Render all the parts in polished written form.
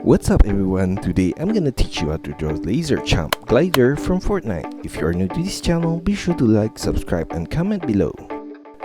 What's up everyone, today I'm gonna teach you how to draw Laser Chomp Glider from Fortnite. If you are new to this channel, be sure to like, subscribe and comment below.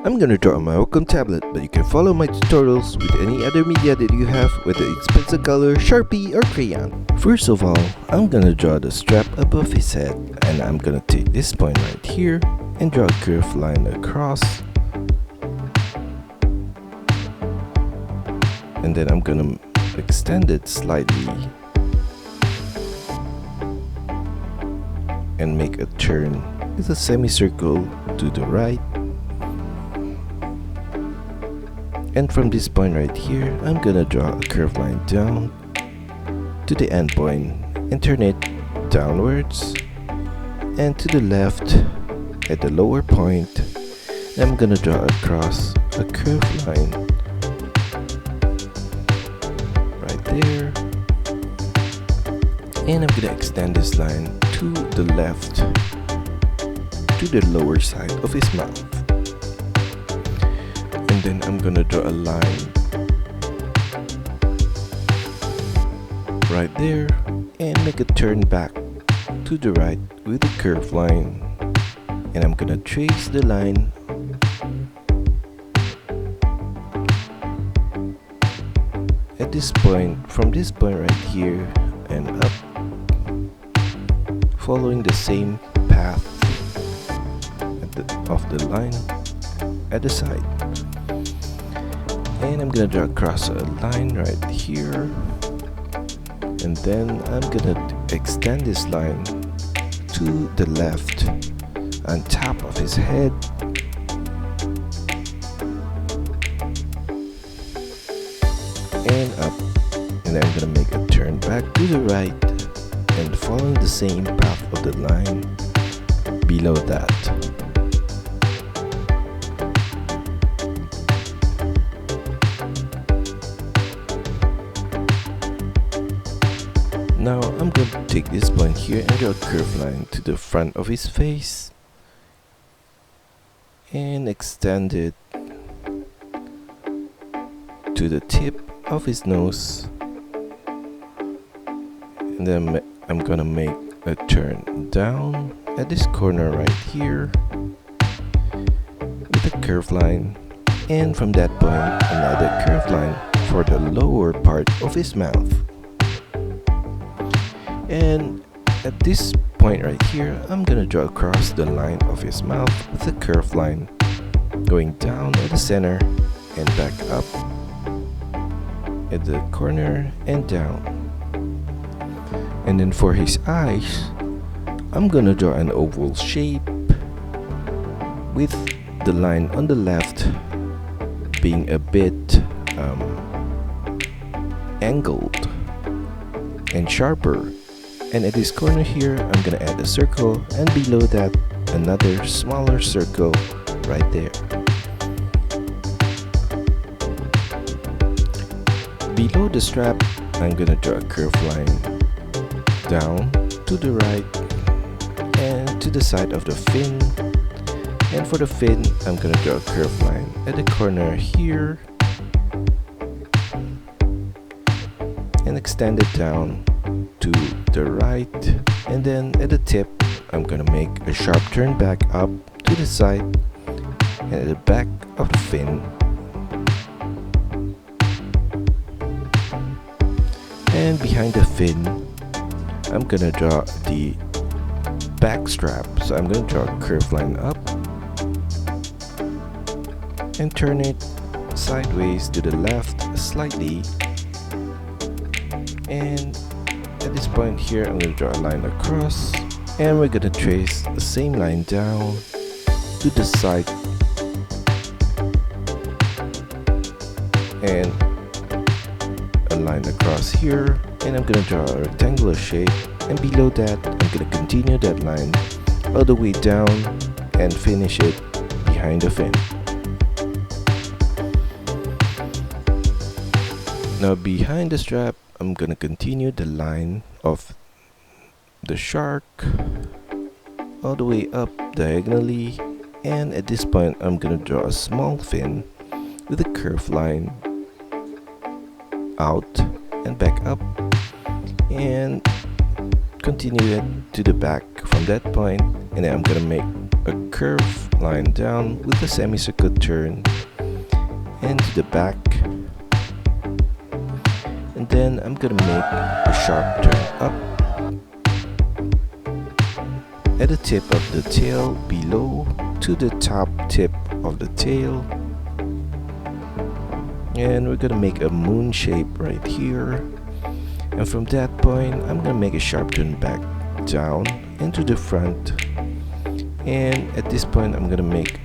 I'm gonna draw on my Wacom tablet, but you can follow my tutorials with any other media that you have, whether it's pencil color, Sharpie or crayon. First of all, I'm gonna draw the strap above his head, and I'm gonna take this point right here and draw a curved line across. And then I'm gonna extend it slightly and make a turn with a semicircle to the right. And from this point right here, I'm gonna draw a curved line down to the end point and turn it downwards and to the left at the lower point. I'm gonna draw across a curved line there, and I'm gonna extend this line to the left to the lower side of his mouth, and then I'm gonna draw a line right there and make a turn back to the right with a curved line, and I'm gonna trace the line at this point, from this point right here and up, following the same path of the line at the side. And I'm gonna draw across a line right here, and then I'm gonna extend this line to the left on top of his head, and up, and then I'm gonna make a turn back to the right and following the same path of the line below that. Now I'm going to take this point here and draw a curved line to the front of his face and extend it to the tip of his nose, and then I'm gonna make a turn down at this corner right here with a curved line, and from that point another curved line for the lower part of his mouth. And at this point right here, I'm gonna draw across the line of his mouth with a curved line going down at the center and back up at the corner and down. And then for his eyes, I'm gonna draw an oval shape with the line on the left being a bit angled and sharper. And at this corner here, I'm gonna add a circle, and below that another smaller circle right there. Below the strap, I'm gonna draw a curved line down to the right and to the side of the fin. And for the fin, I'm gonna draw a curved line at the corner here and extend it down to the right. And then at the tip, I'm gonna make a sharp turn back up to the side and at the back of the fin. And behind the fin, I'm gonna draw the back strap. So I'm gonna draw a curved line up and turn it sideways to the left slightly. And at this point here, I'm gonna draw a line across, and we're gonna trace the same line down to the side and a line across here, and I'm gonna draw a rectangular shape, and below that I'm gonna continue that line all the way down and finish it behind the fin. Now behind the strap, I'm gonna continue the line of the shark all the way up diagonally, and at this point I'm gonna draw a small fin with a curved line out and back up, and continue it to the back from that point, and then I'm gonna make a curved line down with a semicircle turn and to the back, and then I'm gonna make a sharp turn up at the tip of the tail below to the top tip of the tail, and we're gonna make a moon shape right here, and from that point I'm gonna make a sharp turn back down into the front, and at this point I'm gonna make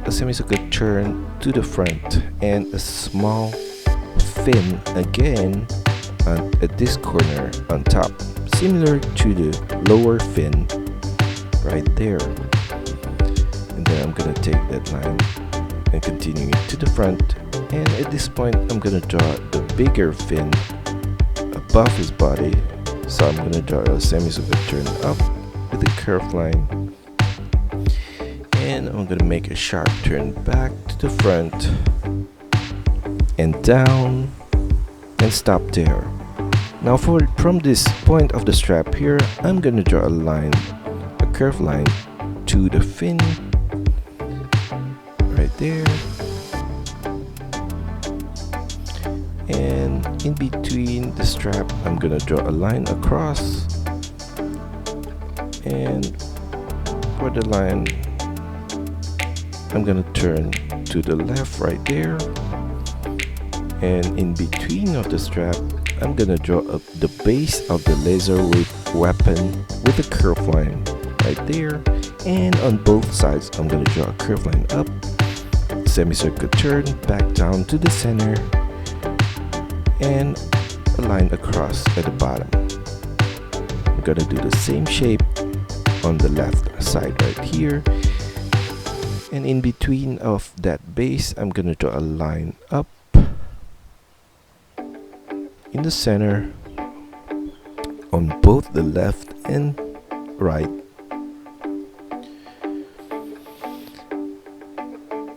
a semicircle turn to the front and a small fin again at this corner on top, similar to the lower fin right there. And then I'm gonna take that line and continue it to the front, and at this point I'm gonna draw the bigger fin above his body, so I'm gonna draw a semicircle turn up with a curved line, and I'm gonna make a sharp turn back to the front and down and stop there. Now from this point of the strap here, I'm gonna draw a line, a curved line to the fin right there, and in between the strap I'm gonna draw a line across, and for the line I'm gonna turn to the left right there, and in between of the strap I'm gonna draw up the base of the laser weapon with a curved line right there, and on both sides I'm gonna draw a curved line up, semicircle turn back down to the center, and a line across at the bottom. I'm gonna do the same shape on the left side right here, and in between of that base I'm gonna draw a line up in the center on both the left and right,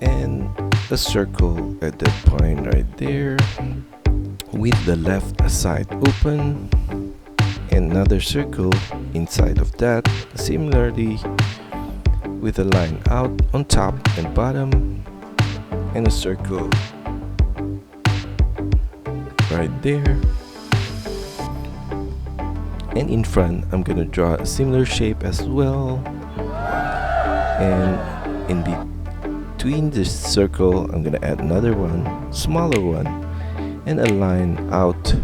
and a circle at that point right there with the left side open, and another circle inside of that, similarly with a line out on top and bottom, and a circle right there, and in front I'm gonna draw a similar shape as well, and in between this circle I'm gonna add another one, smaller one, and a line out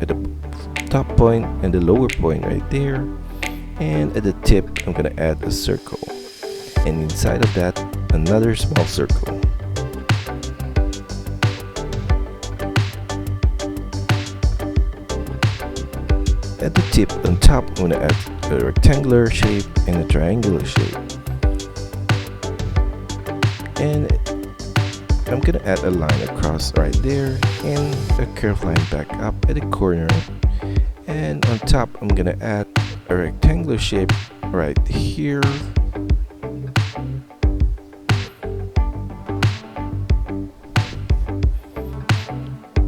at the top point and the lower point right there, and at the tip I'm gonna add a circle, and inside of that another small circle. At the tip on top I'm gonna add a rectangular shape and a triangular shape, and I'm gonna add a line across right there and a curved line back up at the corner, and on top I'm gonna add a rectangular shape right here,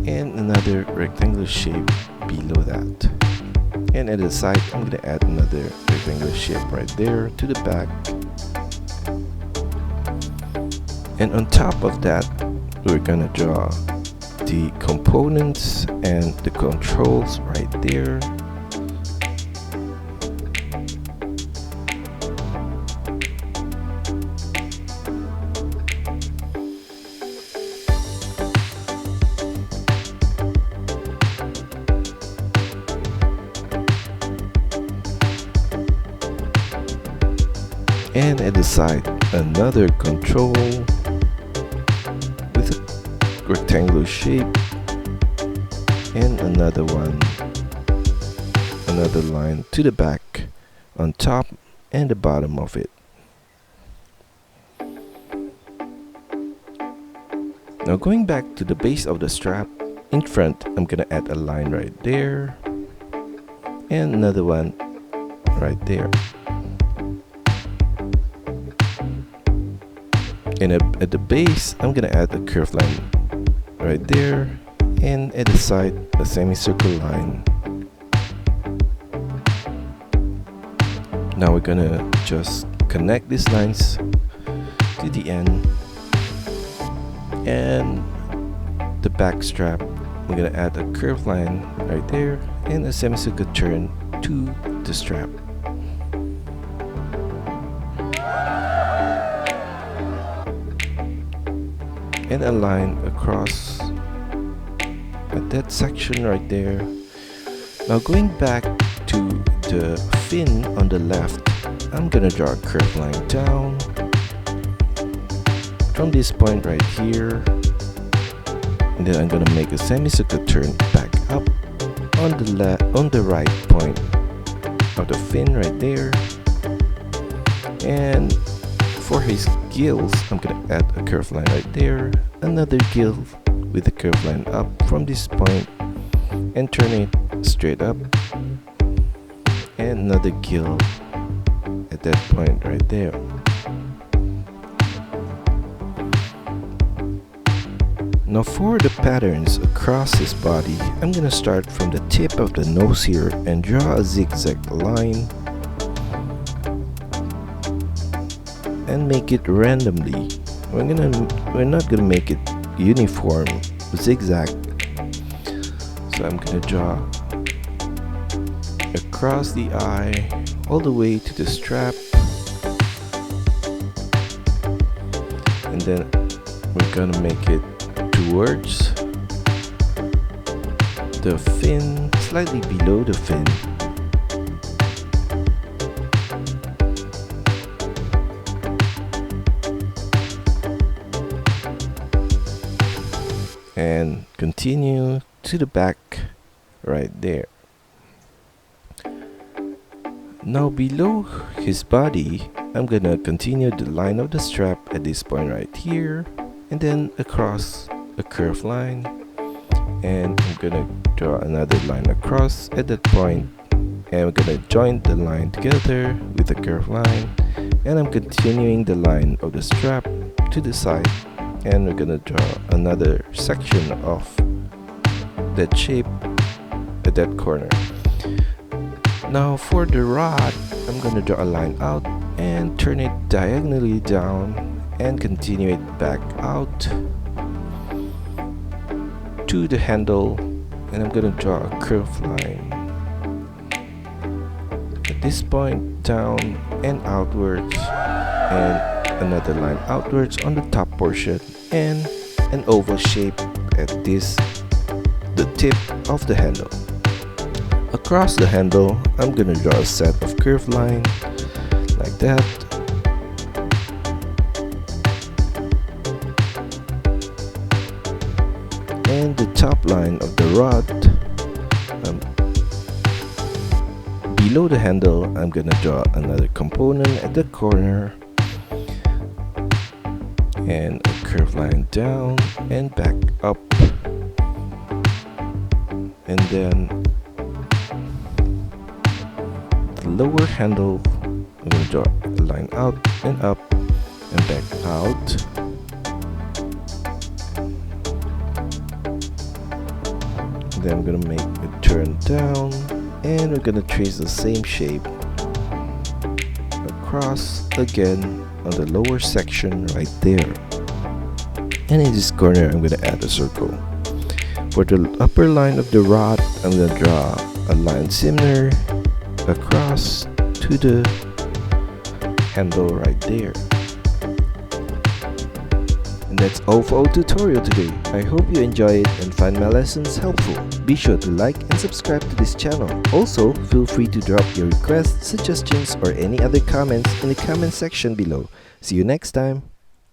and another rectangular shape below that, and at the side I'm gonna add another rectangular shape right there to the back, and on top of that we're gonna draw the components and the controls right there, and at the side another control with a rectangular shape, and another one, another line to the back on top and the bottom of it. Now going back to the base of the strap, in front I'm gonna add a line right there and another one right there. And at the base I'm gonna add a curved line right there and at the side a semicircle line. Now we're gonna just connect these lines to the end, and the back strap we're gonna add a curved line right there and a semicircle turn to the strap. And a line across at that section right there. Now going back to the fin on the left, I'm gonna draw a curved line down from this point right here, and then I'm gonna make a semicircle turn back up on the right point of the fin right there. And for his gills, I'm gonna add a curved line right there, another gill with a curved line up from this point and turn it straight up, and another gill at that point right there. Now for the patterns across his body, I'm gonna start from the tip of the nose here and draw a zigzag line and make it randomly. We're not gonna make it uniform zigzag. So I'm gonna draw across the eye all the way to the strap, and then we're gonna make it towards the fin, slightly below the fin. And continue to the back right there. Now below his body, I'm gonna continue the line of the strap at this point right here, and then across a curved line, and I'm gonna draw another line across at that point, and we're gonna join the line together with a curved line, and I'm continuing the line of the strap to the side, and we're gonna draw another section of that shape at that corner. Now for the rod, I'm gonna draw a line out and turn it diagonally down and continue it back out to the handle, and I'm gonna draw a curved line at this point down and outwards, and another line outwards on the top portion, and an oval shape at the tip of the handle. Across the handle, I'm gonna draw a set of curved lines like that, and the top line of the rod below the handle. I'm gonna draw another component at the corner and a curved line down and back up, and then the lower handle, I'm going to draw a line out and up and back out, and then I'm going to make a turn down, and we're going to trace the same shape across again on the lower section right there. And in this corner, I'm going to add a circle. For the upper line of the rod, I'm going to draw a line similar across to the handle right there. And that's all for our tutorial today. I hope you enjoy it and find my lessons helpful. Be sure to like and subscribe to this channel. Also, feel free to drop your requests, suggestions, or any other comments in the comment section below. See you next time.